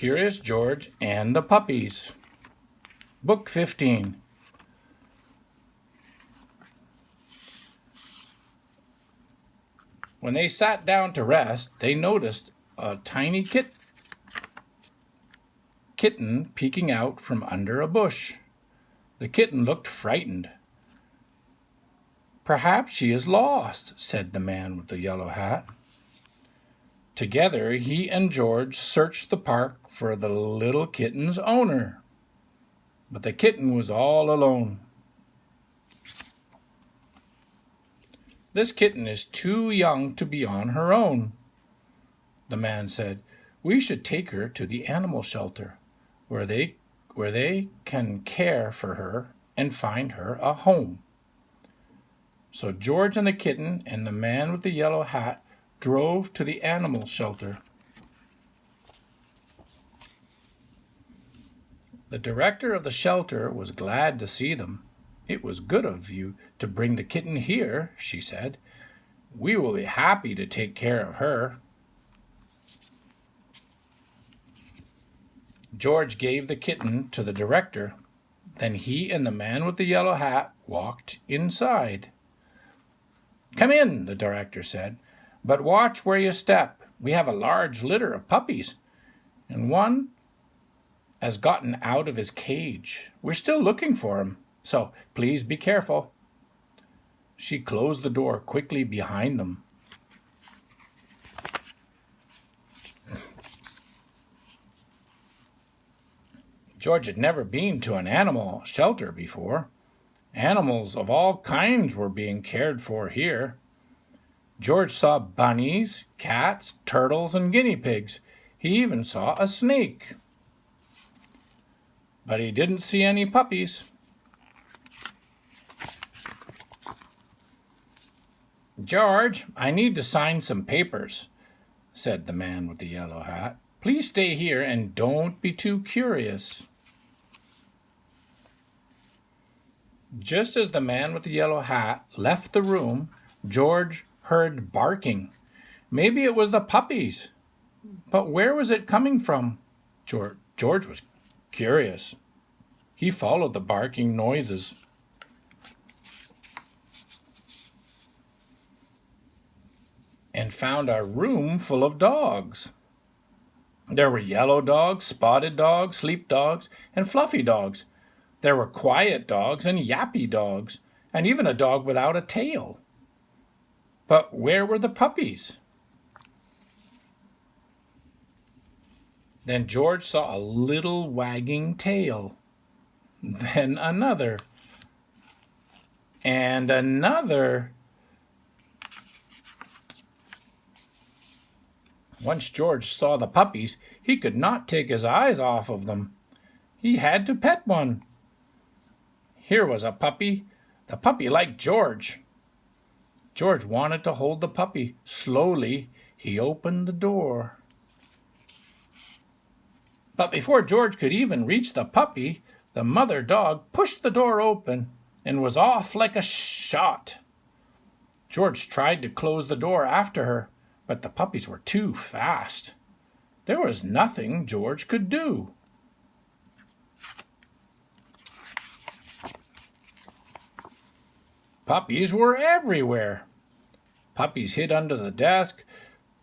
Curious George and the Puppies. Book 15. When they sat down to rest, they noticed a tiny kitten peeking out from under a bush. The kitten looked frightened. "Perhaps she is lost," said the man with the yellow hat. Together, he and George searched the park for the little kitten's owner. But the kitten was all alone. "This kitten is too young to be on her own," the man said. "We should take her to the animal shelter, where they can care for her and find her a home." So George and the kitten and the man with the yellow hat drove to the animal shelter. The director of the shelter was glad to see them. "It was good of you to bring the kitten here," she said. "We will be happy to take care of her." George gave the kitten to the director. Then he and the man with the yellow hat walked inside. "Come in," the director said, "but watch where you step. We have a large litter of puppies, and one has gotten out of his cage. We're still looking for him, so please be careful." She closed the door quickly behind them. George had never been to an animal shelter before. Animals of all kinds were being cared for here. George saw bunnies, cats, turtles, and guinea pigs. He even saw a snake. But he didn't see any puppies. "George, I need to sign some papers," said the man with the yellow hat. "Please stay here and don't be too curious." Just as the man with the yellow hat left the room, George heard barking. Maybe it was the puppies. But where was it coming from? George was curious. He followed the barking noises. And found a room full of dogs. There were yellow dogs, spotted dogs, sleep dogs, and fluffy dogs. There were quiet dogs and yappy dogs, and even a dog without a tail. But where were the puppies? Then George saw a little wagging tail. Then another. And another. Once George saw the puppies, he could not take his eyes off of them. He had to pet one. Here was a puppy. The puppy liked George. George wanted to hold the puppy. Slowly, he opened the door. But before George could even reach the puppy, the mother dog pushed the door open and was off like a shot. George tried to close the door after her, but the puppies were too fast. There was nothing George could do. Puppies were everywhere. Puppies hid under the desk.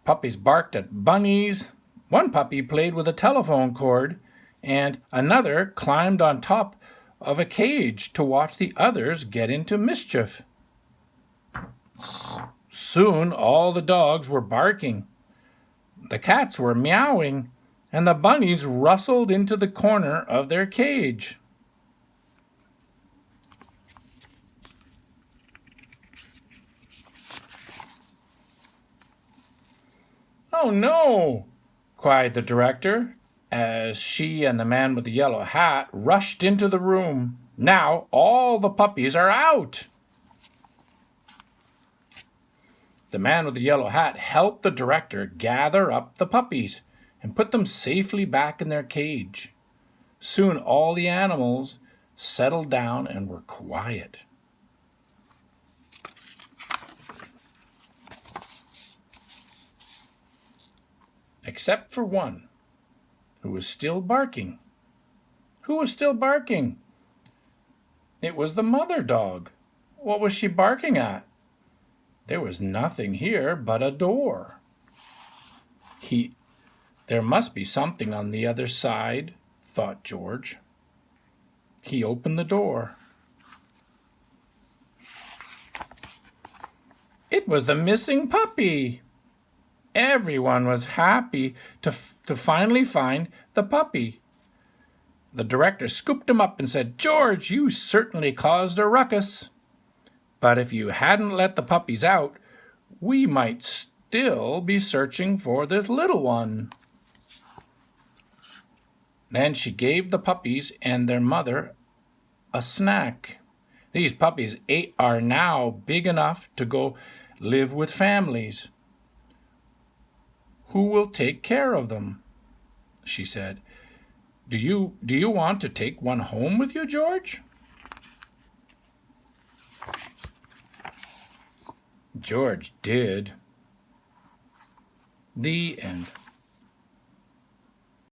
Puppies barked at bunnies. One puppy played with a telephone cord, and another climbed on top of a cage to watch the others get into mischief. Soon all the dogs were barking. The cats were meowing, and the bunnies rustled into the corner of their cage. "Oh no!" cried the director, as she and the man with the yellow hat rushed into the room. "Now all the puppies are out!" The man with the yellow hat helped the director gather up the puppies and put them safely back in their cage. Soon all the animals settled down and were quiet. Except for one. who was still barking. Who was still barking? It was the mother dog. What was she barking at? There was nothing here but a door. There must be something on the other side, thought George. He opened the door. It was the missing puppy. Everyone was happy to finally find the puppy. The director scooped him up and said, "George, you certainly caused a ruckus. But if you hadn't let the puppies out, we might still be searching for this little one." Then she gave the puppies and their mother a snack. These puppies are now big enough to go live with families. Who will take care of them? She said. Do you want to take one home with you, George? George did. The end.